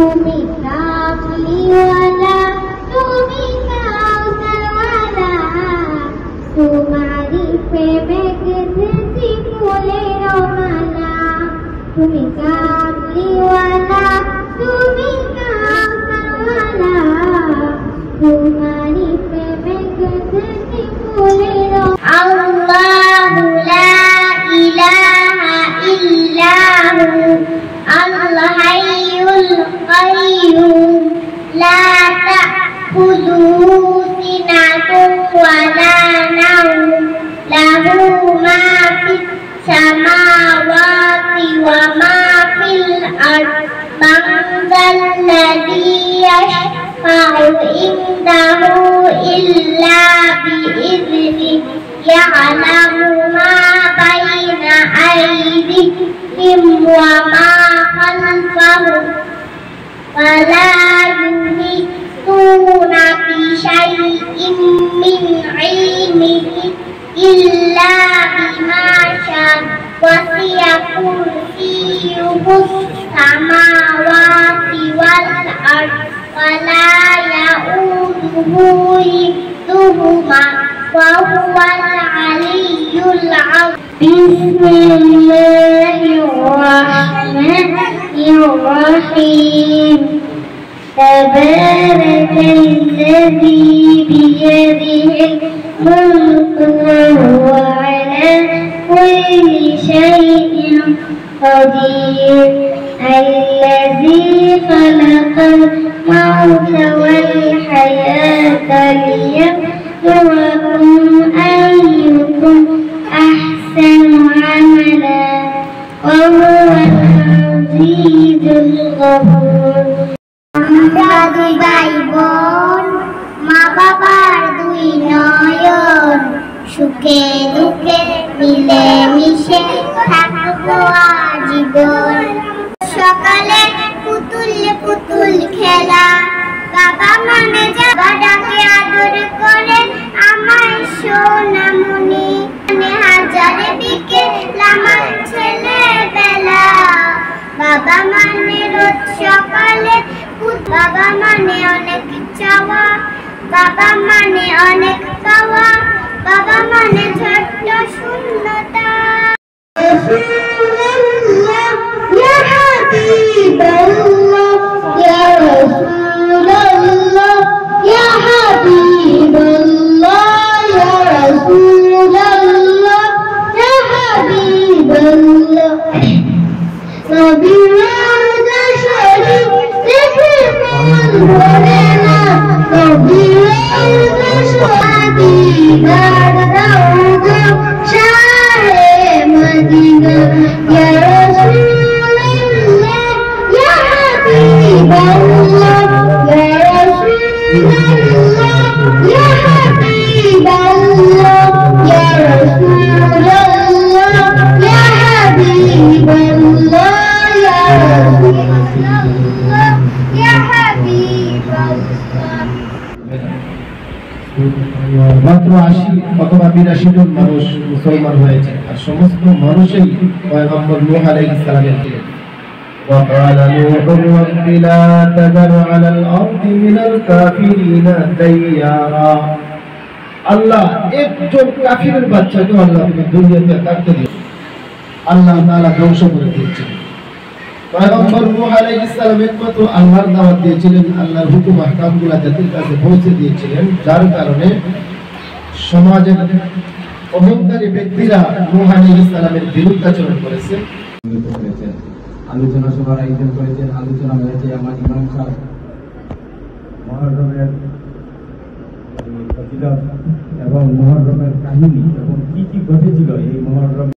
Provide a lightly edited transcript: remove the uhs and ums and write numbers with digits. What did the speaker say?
তুমি কামলিওয়ালা, তুমি কাউসারওয়ালা, তোমারি প্রেমে গেঁথেছি ফুলের মালা। তুমি কামলিওয়ালা, তুমি কাউসারওয়ালা, তোমারি প্রেমে গেঁথেছি ফুলের। আল্লাহু লা ইলাহা ইল্লাহু আল হাইয়ুল কাইয়্যুম লা তাখুযুহু সিনাতুন ওয়া লা নাওম লাহু মা ফিস সামাওয়াতি ওয়া মা ফিল আরদ মান যাল্লাযী ইয়াশফা'ু ইনদাহু ইল্লা বিইذনিহি ইয়া'লামু মা বাইনা আইদিহিম ওয়া মা খালফাহুম ওয়া লা ইউহিতুনা বিশাইইন মিন ইলমিহি ইল্লা বিমা শাআ ওয়াসি'a কুরসিয়্যুহুস সামাওয়াতি ওয়াল আরদ ওয়া লা ইয়াউদুহু হিফযুহুমা ওয়া হুয়াল আলিয়্যুল আযীম। বিসমিল্লাহির রাহমানির রাহিম। তাবারাকাল্লাযী বিয়াদিহিল মুলকু ওয়া হুয়া আলা কুল্লি শাইইন কাদির। الذي خلق الموت والحياة ليبلوكم أيكم أحسن عملا وهو العزيز الغفور। আমরা দুই ভাই বোন, মা বাবার দুই নয়ন, সুখে দুঃখে মিলে মিশে থাকবো আজীবন। সকালে পুতুল পুতুল খেলা, বাবা মানে যাবা ডাকে আদর করে আমার সোনামণি। হাজারে বিকেল আমার ছেলেবেলা, বাবা মানে রোজ সকালে, বাবা মানে অনেক চাওয়া, বাবা মানে অনেক পাওয়া, বাবা মানে ছোট্ট শূন্যতা। يا حبيب الله يا رسول الله يا حبيب الله يا رسول الله يا حبيب الله نبي روضة شريف تكرم ولنا نبي روضة شريف روضة شاعر مدينة يا رسول الله يا رسول الله يا حبيب الله يا رسول الله يا حبيب الله يا رسول الله يا حبيب الله। মাত্র 80 অথবা 82 জন মানুষ মুসলমান হয়েছে, আর সমস্ত মানুষই পয়গম্বর নূহ আলাইহিস সালামের ছিলেন। وقال نوح رب لا تذر على الأرض من الكافرين ديارا। আল্লাহ একজন কাফিরের বাচ্চাকে আল্লাহ দুনিয়াতে থাকতে দিন, আল্লাহ তাআলা ধ্বংস করে দিয়েছেন। পয়গম্বর নূহ আলাইহিস সালাম একমাত্র আল্লাহর দাওয়াত দিয়েছিলেন, আল্লাহর হুকুম আহকামগুলো জাতির কাছে পৌঁছে দিয়েছিলেন, যার কারণে সমাজের অহংকারী ব্যক্তিরা নূহ আলাইহিস সালামের বিরুদ্ধাচরণ করেছে। আলোচনা সভার আয়োজন করেছেন। আলোচনা হয়েছে আমার ইমাম সাহেব মুহররমের ফজিলত এবং মুহররমের কাহিনী এবং কি কি ঘটেছিল এই মুহররম